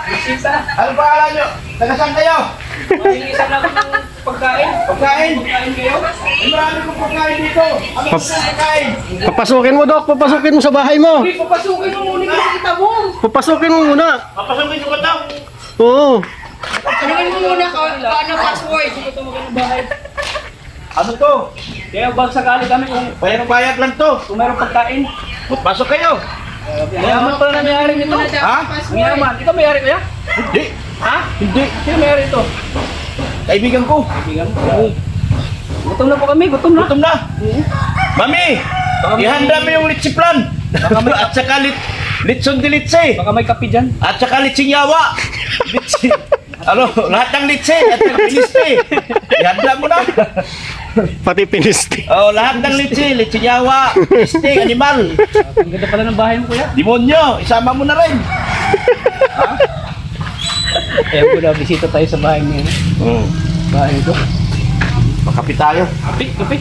Bisita. Ano pangalan nyo? Taga-saan kayo? Mahingisan ako ng pagkain. Pagkain? Pagkain kayo? Ay, marami kong pagkain dito. Ano po pagkain? Papasukin mo, Dok. Papasukin mo sa bahay mo. Hindi, papasukin mo muna yung kita mo. Papasukin mo muna. Papasukin ko ba ito? Oo. Tingnan mo muna kung ano password. Ito mo ng bahay. Ano to? Kaya bag sakali kami kung Payag-payag lang to. mayroong pagkain. Pasok kayo. Mayaman pala nangyari nito. Ha? Mayaman. Ikaw mayari kaya? Hindi. Ha? Hindi. Sino mayari ito? Kaibigan ko. Kaibigan mo. Gutom na po kami. Gutom na. Gutom na. Mami, ihanda mo yung litsiplan. At saka litson de litse. Baka may kape dyan. At saka litsing yawa. Litsi. Ano, lahat ng litse at ng piniste. Ihanda mo na. Pati piniste. Oh, lahat ng litse, litsing yawa, piniste, animal. Ang ganda pala ng bahay mo kuya. Demonyo, isama mo na rin. Kaya ko na bisita tayo sa bahay niya. Bahay nito. Makapi tayo. Kape.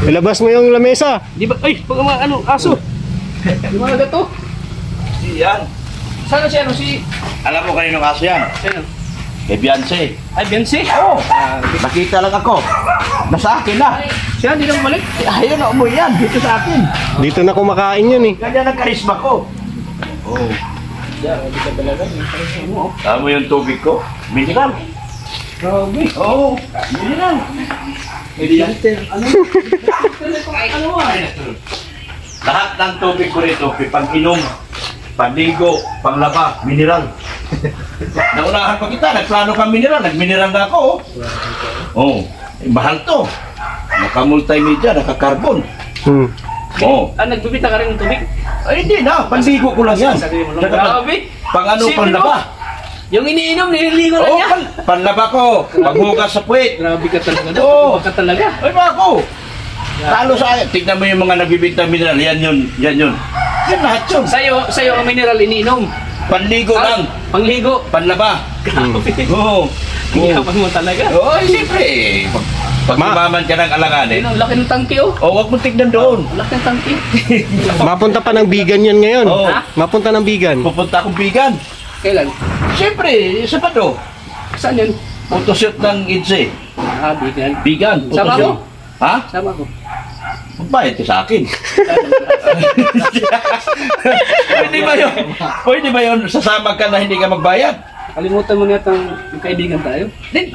Ilabas mo yung lamesa. Di ba? Ay, pag mga ano, aso. Di ba na to? Yan. Sana si ano si... Alam mo kaninong aso yan? Sino? Kay Beyonce. Ay, Beyonce? Oo. Nakita lang ako. Nasa akin na. Siya, hindi na bumalik. Ayaw na umuwi yan. Dito sa akin. Dito na kumakain yun eh. Ganyan ang karisma ko. Oo. Hindi ka talaga. Alam mo yung tubig ko? Mineral. Grabe. Oo. Mineral. Filter. Ano? Ano ba? Lahat ng tubig ko rito, pang-inom, panligo, panglaba, mineral. Naunahan pa kita, nagplano kang mineral, nagmineral na ako. Oh, mahal to. Naka-multimedia, naka-carbon. Oh. Ah, nagbibita ka rin ng tubig? Ay, hindi na, panligo ko lang yan. Sabi mo lang. Saka Grabe. Pang-ano, Sipin panlaba. mo, yung iniinom, nililigo lang Oo, niya. panlaba ko, paghugas sa puwet. Grabe ka talaga. Oo. Ka talaga. Ay, ba ako? Talo sa akin. Tignan mo yung mga nagbibintang mineral. Yan yun. Yan yun. Yan lahat yun. Sa'yo ang mineral iniinom. Panligo lang. Pangligo. Panlaba. Grabe. Oo. Yaman mo talaga. Oo, siyempre. Pag umaman ka ng alanganin, Ang laki ng tangke oh. huwag mo tignan doon. Ang laki ng tangke. Mapunta pa ng Bigan yan ngayon. Oo. Ha? Mapunta ng Bigan. Pupunta akong bigan. Kailan? Siyempre, Sabado. Saan yun? Photoshoot ng IDSE. Ah, bigan. Bigan. Sama photoshoot. mo? Ha? Sama ko. Magbayad ka sa akin. Pwede ba yun? Pwede ba yun? Sasama ka na hindi ka magbayad? Kalimutan mo na itong kaibigan tayo. Then,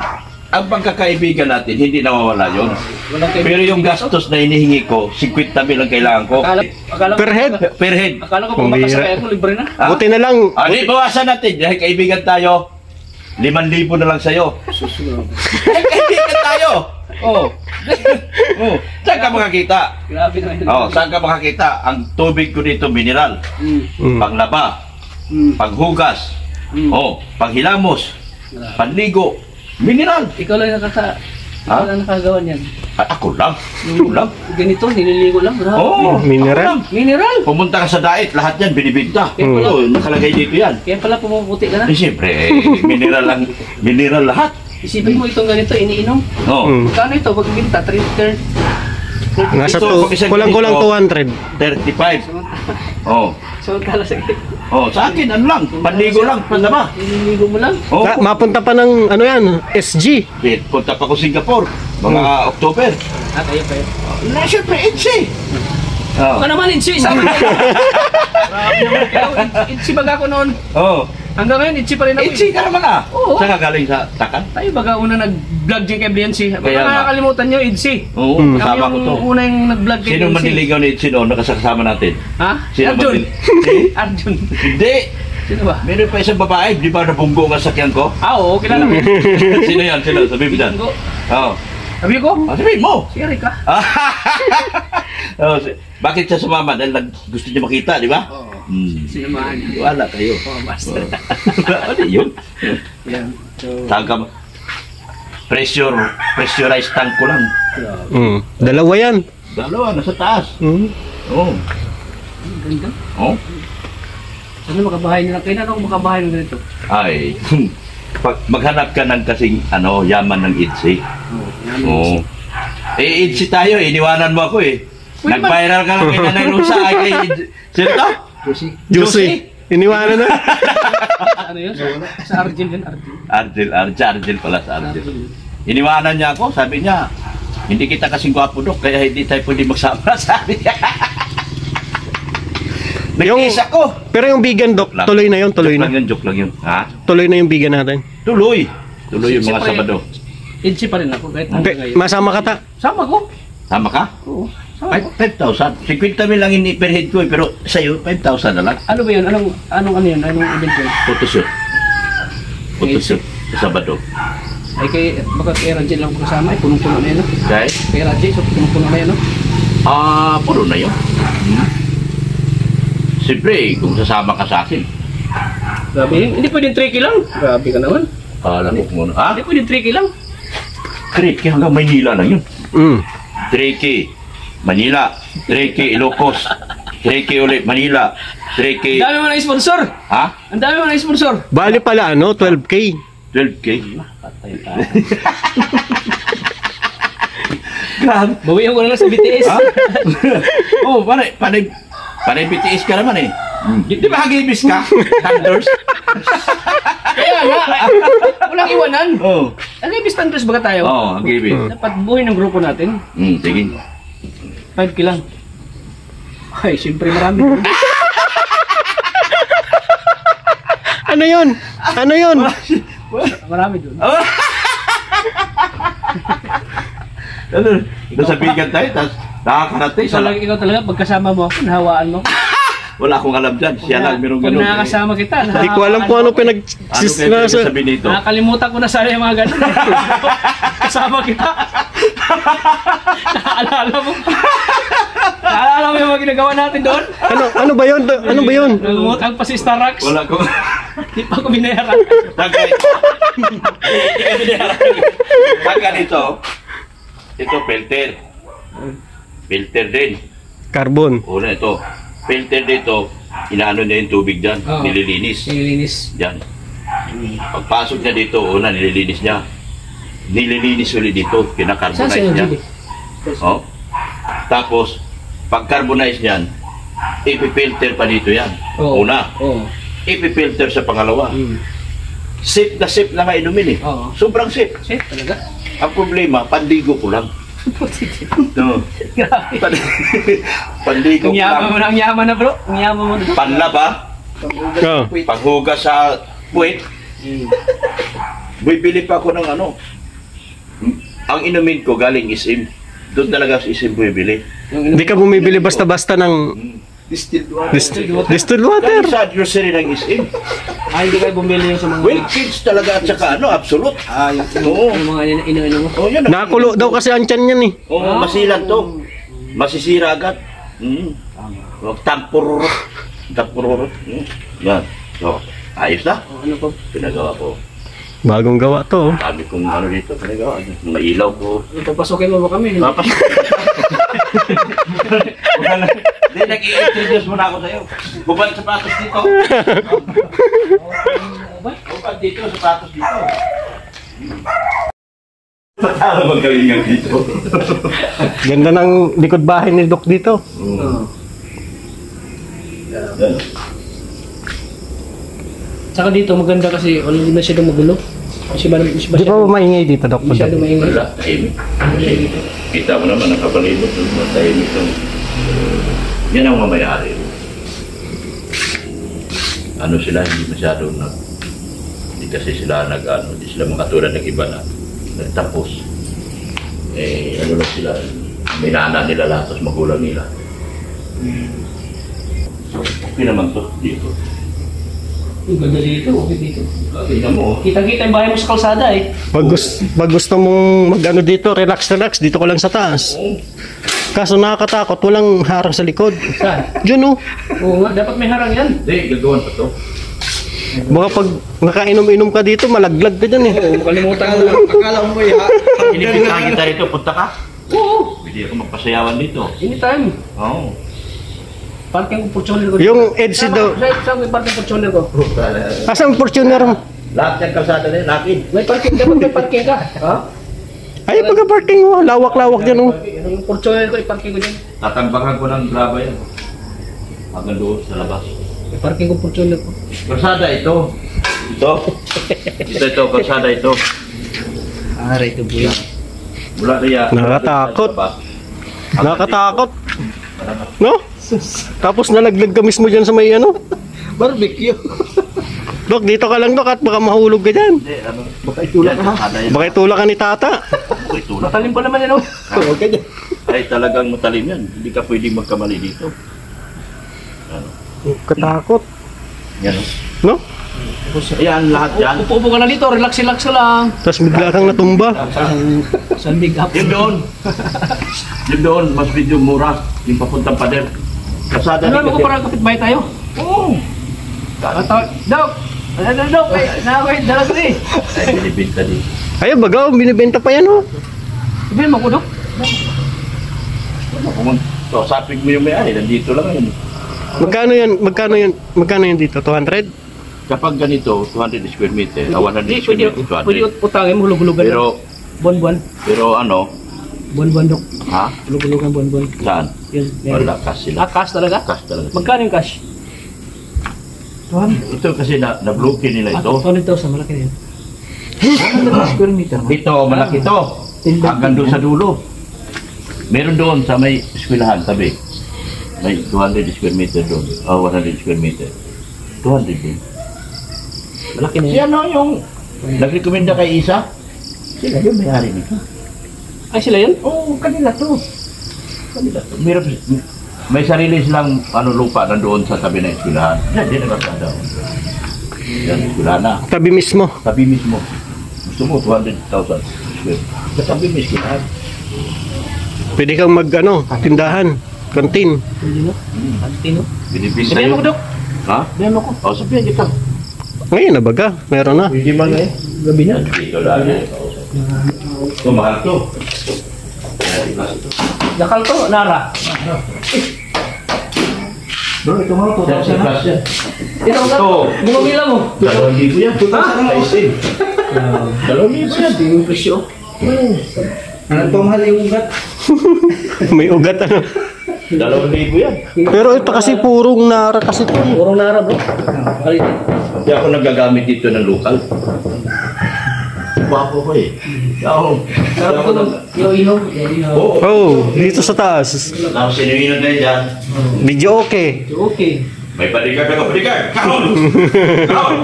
ang pagkakaibigan natin, hindi nawawala yun. Walang kaibigan. Pero yung gastos na hinihingi ko, 50 mil ang kailangan ko. Akala ko Per head? Per head. Akala ko pag Pambira. makasakay ako, libre na. Ha? Buti na lang. Di, bawasan natin. Dahil kaibigan tayo, 5,000 na lang sa'yo. Dahil kaibigan tayo. Oh. Oh. Saan ka makakita? Grabe naman yun. Oh, saan ka makakita? Ang tubig ko dito, mineral. Panglaba, panghugas, panghilamos, panligo, mineral. Ikaw lang ikaw lang nakagawa niyan. At ako lang. Ako lang. Ganito, nililigo lang. Grabe. Oh, Mineral? ako lang. Mineral. Pumunta ka sa diet, lahat yan binibigta. Mm. Oh, nakalagay dito yan. Kaya pala pumuputi ka na. Eh, siyempre, mineral lang, mineral lahat. Isipin mo itong ganito, iniinom. Oh, Kano ito? Pag binta, 30. Nasa Ito, pag isang kulang-kulang ganito, 200. 35. Oh. So, kala sa Oh, sa akin, ano lang, panligo lang, panlaba. Nililigo mo lang. Oh, Mapunta pa ng ano yan, SG. punta pa ko Singapore, mga October. Ah, kayo pa yun. Na, siyempre, Itzy. Oh. Baka naman, Itzy, sabi ko. Grabe naman kayo. Itzy baga ako noon. Oh. Hanggang ngayon, Itzy pa rin ako. Itzy ka naman ah. Oo. Saan ka galing sa Takan? Tayo baga una nag-vlog din kay Beyonce. Baka Kaya nga. nakakalimutan nyo, Itzy. Oo, Kami kasama ko yung to. una yung nag-vlog kay Sino Beyonce. maniligaw ni Itzy noon, nakasama natin? Ha? Sino Arjun. Arjun. Hindi. Sino ba? Meron pa isang babae, di ba nabunggo ang sakyan ko? Ah, oo, kilala mo. Sino yan? Sino? Sabi mo dyan. Binggo. Oo. Sabi ko, Sabihin mo. si Erika. Oh, bakit siya sumama? Dahil gusto niya makita, di ba? Oo. Hmm. Sinamahan niya. Wala kayo. Oo, master. Ano yun? Yan. So, Saan ka? Pressurized tank ko lang. Dalawa yan. Dalawa, nasa taas. Oo. ganda. Oh? Ano makabahay nila? Kailan ako makabahay ng ganito? Ay, pag maghanap ka ng kasing yaman ng Itzy. Oo. Eh, Itzy tayo, iniwanan mo ako eh. Uy, Nag-viral ka lang kay Nanay Lusa ay kay Sino to? Juicy. Juicy. Iniwanan na. Ano yun? Sa Argel yun, Argel. Argel pala sa Argel. Iniwanan niya ako, sabi niya, hindi kita kasing gwapo, Dok, kaya hindi tayo pwede magsama, sabi niya. Nag-iis ako. Pero yung vegan, Dok, tuloy na yun, tuloy na. Joke lang yun. Ha? Tuloy na yung vegan natin. Tuloy yung mga Siyempre, Sabado. Edgy pa rin ako kahit hanggang ngayon. Masama ka ta. Sama ko. Tama ka? Oo. Sama ko. 5,000. 50 mil lang per head ko, pero sa'yo, 5,000 na lang. Ano ba yun? Anong ano yun? Anong event yun? Photoshoot. Photoshoot sa Sabado. Ay kay, baka kay Rajel lang ko kasama, ay punong-puno na yun. No? Dahil, Kay Rajel, so punong-puno na yun. No? puro na yun. Siyempre, kung sasama ka sa akin. Grabe, hindi pwedeng tricky lang. Grabe ka naman. Alam ko muna. Ha? Hindi pwedeng tricky lang. Tricky hanggang Maynila lang yun. Mm. Tricky, Manila. Tricky, Ilocos. Tricky ulit, Manila. Tricky. Ang dami mo na sponsor. Ha? Ang dami mo na sponsor. Bali pala, 12K. 12K. Patay tayo. Grabe. Bawihan ko na lang sa BTS. Ha? Oo, panay BTS ka naman eh. Di ba hagibis ka? Thunders? Kaya nga, walang iwanan. Oo. Ano yung Thunders baga tayo? Oo, hagibis. Dapat buhay ng grupo natin. Sige. 5K lang. Ay, siyempre marami. Ano yun? Ano yun? Marami doon. Ano? Nasa bigan tayo, tapos nakakarating. Ikaw talaga, pagkasama mo ako, nahawaan mo. Wala akong alam dyan. Siya lang, merong Pag ganun. nakakasama kita, Hindi ko alam kung ano Ano kaya sabi nito? nakakalimutan ko na sana yung mga ganun. Kasama kita. Naaalala mo. Naaalala mo yung mga ginagawa natin doon? Ano ba yun? Ano ba yun? Nangungutang pa si Starrax. Wala ko. Hindi pa ako binayaran. Tagay. Taga nito. Ito, filter. Filter din. Carbon. Una ito. Filter dito, inaano niya yung tubig dyan. Oo. Nililinis. Nilinis. Dyan. Pagpasok niya dito, una nililinis niya. Nililinis ulit dito, Saan kinakarbonize siya niya. nagbibi? Oh. Tapos, pag-carbonize niyan, ipipilter pa dito yan. Oo. Una, Oo. ipipilter sa pangalawa. Mm. Safe na safe lang nga inumin eh. Oo. Sobrang safe. Safe talaga. Ang problema, pandigo ko lang. No. Grabe. Pandigo Ang ko yaman mo lang. na, ang yaman na bro. Ang yaman mo na. Panlaba, Oh. paghugas sa puwet, bibili pa ako ng ano. Ang inumin ko galing isim. Doon talaga sa isim bibili. Hindi ka bumibili basta-basta ng Distilled water. distilled Galing water. sa grocery ng isim. Ay, hindi kayo bumili yung sa mga... Well, kids talaga at saka ano, absolute. Oo. Yung mga ino-ino mo. Oh, yun. Nakulo daw kasi ang tiyan yan eh. Oo, masilan to. Masisira agad. Huwag tampururot. Tampururot. Yan. So, ayos na. Ano po? Pinagawa ko. Bagong gawa to. Sabi kong ano dito, pinagawa. Mga ilaw ko. Papasukin mo ba kami? Papas. Hindi, nag-i-introduce muna ako sa'yo. Bubad sapatos dito. Bubad dito, sapatos dito. Patalo magkalingang dito. Ganda ng likod bahay ni Doc dito. Oo. Saka dito maganda kasi hindi masyadong magulo. Kasi ba Di ba maingay dito, Doc? masyadong maingay. Wala, tahimik. Kita mo naman, nakapalibot. Tahimik lang. Yan ang mamayari. Ano sila, hindi masyadong hindi kasi sila hindi sila makatulad ng iba na nagtapos. Ano lang sila, minana nila lahat, tapos magulang nila. Okay naman to, dito. Ang ganda dito, okay dito. Tingnan mo, Kita-kita yung bahay mo sa kalsada eh. Pag gusto mong mag-ano dito, relax, dito ko lang sa taas. Kaso nakakatakot, walang harang sa likod. Saan? Diyan oh. Oo nga, dapat may harang yan. hindi, gagawin pa to. Baka pag nakainom-inom ka dito, malaglag ka dyan eh. Oo, kalimutan mo lang. Akala mo ya. Inibitahan kita rito, punta ka. Oo, Pwede ako magpasayawan dito. anytime. Oo. Parking ko Fortuner ko. Yung EDC daw. Saan may parking Fortuner ko? Asan ang Fortuner mo? Lahat ng kalsada na yun, akin. May parking, dapat may parking ka. Ha? Ay, pagka-parking mo, lawak-lawak dyan oh. Yung Fortuner ko, iparking ko dyan. Tatambakan ko ng graba yan. Hanggang doon sa labas. Parking ko Fortuner po. Kalsada ito. Ito, kalsada ito. Aray ito po yan. Mula kaya. Nakakatakot. Nakakatakot. No? Tapos nalaglag ka mismo dyan sa may ano. Barbecue. Dok, dito ka lang Dok at baka mahulog ka dyan. Hindi, ano. Baka itulak ka ha. Baka itulak ka ni Tata. Itulak. Matalim pa naman yan oh. Huwag ka dyan. Ay, talagang matalim yan. Hindi ka pwedeng magkamali dito. Ano? Katakot. Yan. No? Ayan, lahat yan. Upo-upo ka na dito, relax ka lang. Tapos bigla kang natumba. Saan big up? Yung doon. Yung doon, mas medyo mura. Yung papuntang pader. Kasada Ano mo ko parang kapitbahay tayo? Oo. Dok! Dok! Nakakawit dalag na eh. Ay, binibinta din. Ay, baga, binibenta pa yan oh. Sabihin mo ko, Dok. So, sapig mo yung may-ari. Nandito lang yun. Magkano yan? Magkano yan dito? 200? Kapag ganito, 200 square meter, 100 Hindi, square pwede meter, 200. utangin mo, hulug-hulugan. Pero, Buwan-buwan. ano, Buwan-buwan, Dok. ha? Hulug-hulugan, buwan-buwan. Saan? Yun. Wala, cash sila. Cash talaga? Cash talaga. Magkano yung cash? Ito kasi na-bloke nila ito. 200,000, malaki na yun. 100 square meter. Ito, malaki ito. Hanggang doon sa dulo. Meron doon sa may eskwelahan, tabi. May 200 square meter doon. 100 square meter. 200 din. Malaki na Si yun. ano yung nagrekomenda kay Isa? Sila yung may-ari nito. Ay, sila yun? Oo, kanila to. Kanila to. May sarili silang lupa nandoon sa tabi ng eskwelahan. Yan, di nagkakada. Yan, eskwelahan na. Tabi mismo. Tabi mismo. Gusto mo, 200,000 square. Sa tabi mo eskwelahan. Pwede kang tindahan. Kantin. Hindi no? Antino. Binibinta Sabihin mo ko, yun. Dok. Ha? Sabihin mo ko. O, sabihan kita. Ngayon na baga. Meron na. Pwede man eh. Gabi na. Dito lang eh. Ito, mahal to. Dakal to, Nara. Bro, ito mahal to. Yan. Ito, Ito. bumamila mo. 2,000 yan. Ha? Kaisin. 2,000 yan. Hindi yung presyo. Ano to mahal yung ugat? May ugat ano. 2,000 yan. Pero ito kasi purong Nara kasi ito. Purong Nara, bro. Balik. Hindi ako nagagamit dito ng lokal. Bapo ko eh. Oo. Sarap ko nung inom. Oo. Oh, dito sa taas. Tapos sinuwinan tayo dyan. Video okay. Okay. May bodyguard ako. Bodyguard! Kahon! Kahon!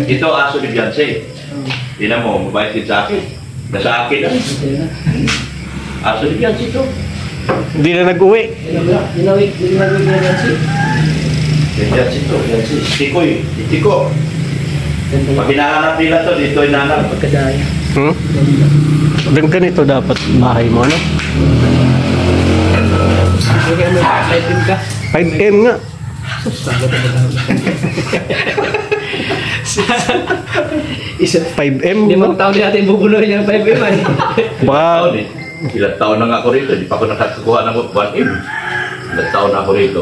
Ito aso ni Beyonce. Tingnan mo, mabait din sa akin. Nasa akin na. Aso ni Beyonce ito. Hindi na nag-uwi. Dinawit na si. Beyonce ito. Beyonce. Tikoy. Tiko. Pag hinahanap nila to, dito hinahanap. Pagkadaya. Ganito dapat bahay mo ano? Sige, may item ka. 5M nga. Isa. 5M. 5 taon din natin bubunuhin yung 5M ay. Baka Ilang taon na nga ako rito. Di pa ako nakakakuha ng 1M. Ilang taon na ako rito.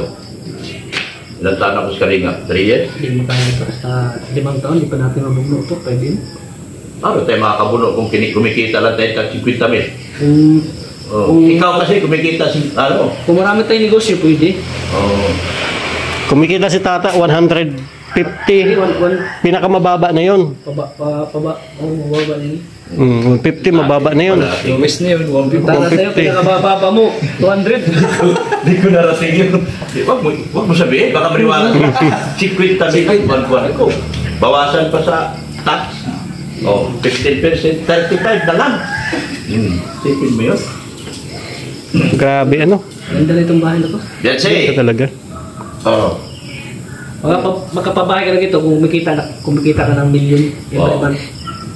Ilang taon ako sa Kalinga? 3 years? Hindi mo tayo ito. Sa 5 taon, di pa natin mabubuno ito. 5M. Ano tayo makakabuno kung kumikita lang tayo kag 50 mil? Kung Ikaw kasi kumikita kung marami tayong negosyo, pwede. kumikita si Tata 150. Pinakamababa na yon. Paba. Ang mababa din. 150 mababa na yon. Lowest na yun. 150. Tara sa'yo, 150. pinakababa mo. 200. Hindi ko narating yun. Huwag mo sabihin, baka maniwala ka. 50 mil, buwan ko. Bawasan pa sa tax. 15%, 35 na lang. Sipin mo yun. Grabe ano. Ganda na itong bahay na to. That's Ito it. talaga. Oo. Magkapabahay ka na dito kung kumikita ka ng milyon. Oo.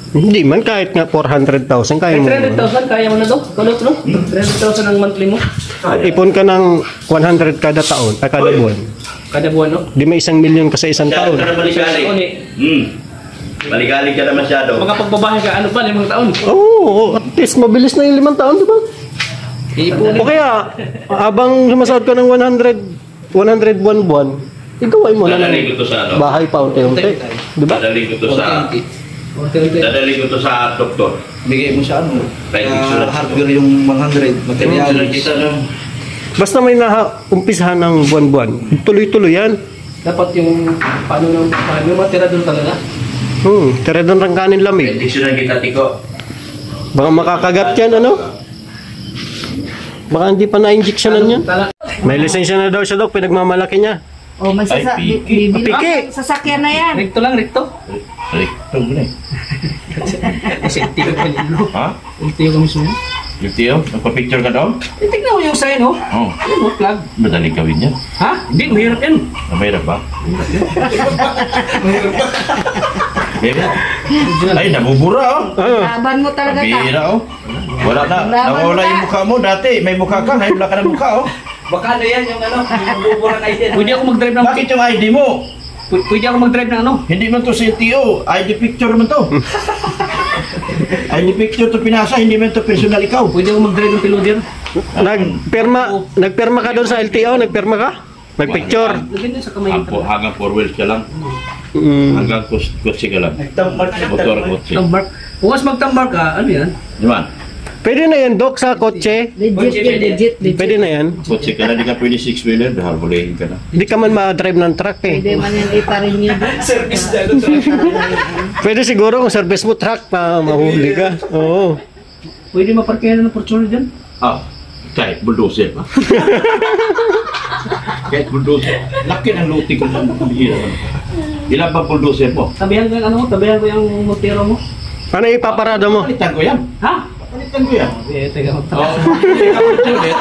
Hindi man kahit nga 400,000 kaya mo. 300,000 kaya mo na to? Kulot no? 300,000 ang monthly mo. Ipon ka ng 100 kada taon, kada buwan. Kada buwan no? Di may 1,000,000 ka sa isang Masyado taon. ka na maligalig. Maligalig ka na masyado. Magkapagbabahay ka, ano pa, 5 taon? Oo, at least mabilis na yung 5 taon, di ba? Iipunin. O kaya, habang sumasahod ka ng 100 buwan-buwan, ikaw ay mo na Dadaling ko to sa ano? bahay pa unti-unti. Di ba? Dadaling ko to sa... Unti-unti. Dadaling ko to sa doktor. Bigay mo sa ano? Right, insurance. Hardware yung 100. Material. Kita no? Basta may umpisahan ng buwan-buwan, tuloy-tuloy yan. Dapat yung paano nang may matira doon talaga. Tira doon ng kanin lamig. Traditional kita, Tiko. Baka makakagat yan, ano? Baka hindi pa na-injectionan yan. May lisensya na daw siya, Dok. Pinagmamalaki niya. Oh, may Ay, bibili Piki. ka sasakyan na yan. Rikto lang, rikto. Ito, gano'n eh. Kasi tiyo pa niyo. Ha? Tiyo kami sumo. Yung tiyo, nagpa-picture ka daw? Tignan mo yung sign, oh. Oo. Yun, oh, plug. Madaling gawin yan. Ha? Hindi, mahirap yan. Mahirap ba? Mahirap. Ay, nabubura oh. Laban mo talaga ka. Bihira oh. Wala na. Laban Nawala mo yung na. mukha mo dati. May mukha ka. Ngayon wala ka ng mukha oh. Baka ano yan, yung ano, yung buburan ID. Pwede ako mag-drive ng... Bakit yung ID mo? Pwede ako mag-drive ng ano? Hindi man to CTO. ID picture man to. ID picture to pinasa. Hindi man to personal ikaw. Pwede ako mag-drive ng piloder. Nagpirma ka doon sa LTO? Nagpirma ka? Nagpicture? Lagyan din sa kamay. Hanggang 4 wheels ka lang. Hanggang kotse ka lang. Motor kotse. Tambark. Kung mas magtambark ka, ano yan? Diba? Pwede na yan, Dok, sa kotse. Legit. Pwede na yan. Kotse ka na. Di ka pwede 6-wheeler. Dahil bulihin ka na. Hindi ka man ma-drive ng truck eh. Pwede man yan iparenew doon. Service na ito. Pwede siguro kung service mo truck, mahuli ka. Oo. Pwede maparkera ng Fortuner dyan? Ah, kahit bulldozer pa. Kahit bulldozer. Laki ng luti ko sa bihira. Ilan ba bulldozer mo? Tabihan ko yung ano mo, tabihan ko yung motero mo. Paano ipaparada mo? Palitan ko yan. Ha? Palitan ko yan. Eh, teka mo. Oh, hindi ka bulldozer.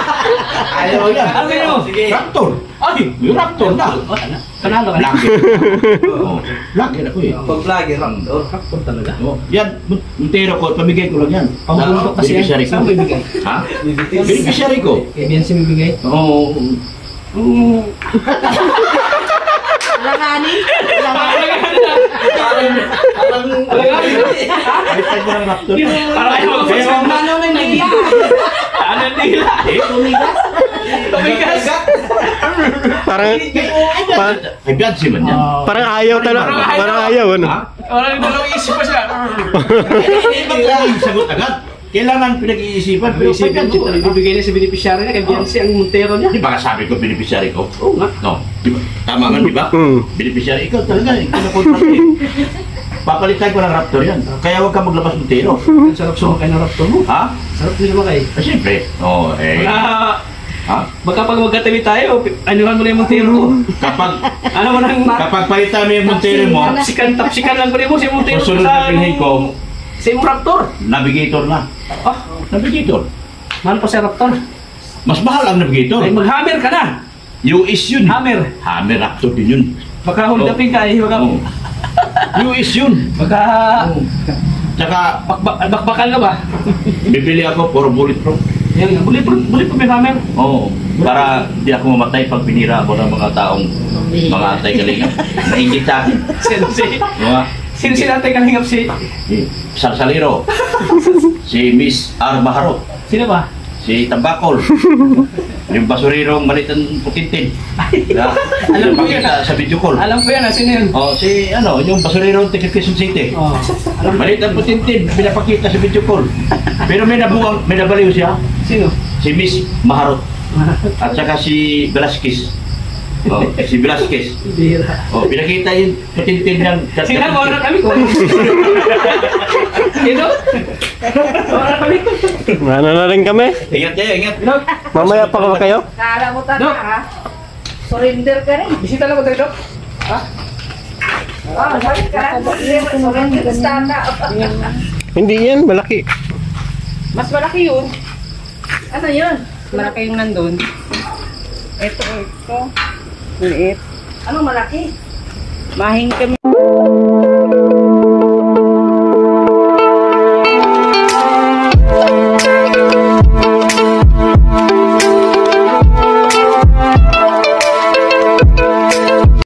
Ayaw yan. Ano kayo? Sige. Raptor. Ay, yung Raptor na. Panalo ka na. Laki. Oo. Laki na ko eh. Pag-vlogger, Raptor talaga. Oh, yan, Montero ko, pamigay ko lang yan. Pangulong kasi yan. Beneficiary ko. Saan mo ibigay? Ha? Beneficiary ko. Kaya biyan siya ibigay. Oo. Langanin. Palitan ko ng Raptor. Para kayo mag-Facebook. Ano na nila? Ano nila? Tumigas? Tumigas. Parang, Ay, Beyonce man yan. parang ayaw talaga. Parang ayaw, ano? Ha? Wala nang dalawang isip pa siya. Hindi ba kailangan sagot agad? Kailangan pinag-iisipan. Pero Isipin Beyonce mo, talaga. ibibigay niya sa beneficiary niya, kay Biancy ang Montero niya. Di ba kasabi ko beneficiary ko? Oo nga. No, di ba? Tama nga, di ba? Beneficiary, ikaw talaga, ikaw na contract eh. Papalitan ko ng Raptor yan. Kaya huwag ka maglabas ng tero. Ang sarap sumakay ng Raptor mo. Ha? Sarap din sumakay. Ah, siyempre. Oo, eh. Ha? Baka pag magkatabi tayo, anuhan mo na yung Montero ko. Ano mo nang Kapag palitan mo yung Montero mo, tapsikan lang ko rin mo si Montero susunod na pinhay ko, sa yung Raptor. navigator na. Ah, Navigator. mahal pa si Raptor. Mas mahal ang navigator. Ay, mag-hammer ka na. US yun. Hammer. Hammer Raptor din yun. Baka hold upin ka eh. Baka, Oo. US yun. baka Tsaka, bakbakan ka ba? bibili ako for bulletproof. Yan nga, bulit pa may hammer. Oo. Para di ako mamatay pag binira ako ng mga taong mga antay-kalinga. Nainggit sa akin. Sino natin kalingap si... Si Sarsaliro. Si Miss R. Maharot. Sino ba? Si Tambakol. Yung basurirong malitan putintin. Na, Alam ko yun. Sa video call. Alam ko yan, sino yun? Oh, si ano, yung basurirong taga Quezon City. Oh, alam ko. Malitan putintin, pinapakita sa video call. Pero may nabaliw siya. Sino? Si Miss Maharot. At saka si Velasquez. Oh, si Velasquez. Bira. Oh, pinakita yung putintin niyang... Sino mo na kami ko? Sino? Wala kami. Ano na rin kami? Ingat kayo, ingat. Dok, Mamaya pa ba kayo? Kala mo talaga Dok. ha? Surrender ka rin. bisita lang ko tayo, Dok. Ha? Oh, bakit ka? Surrender ka tata. Hindi yan, malaki. Mas malaki yun. Ano yun? Malaki yung nandun. Ito. Liit. Anong malaki? Mahing kami.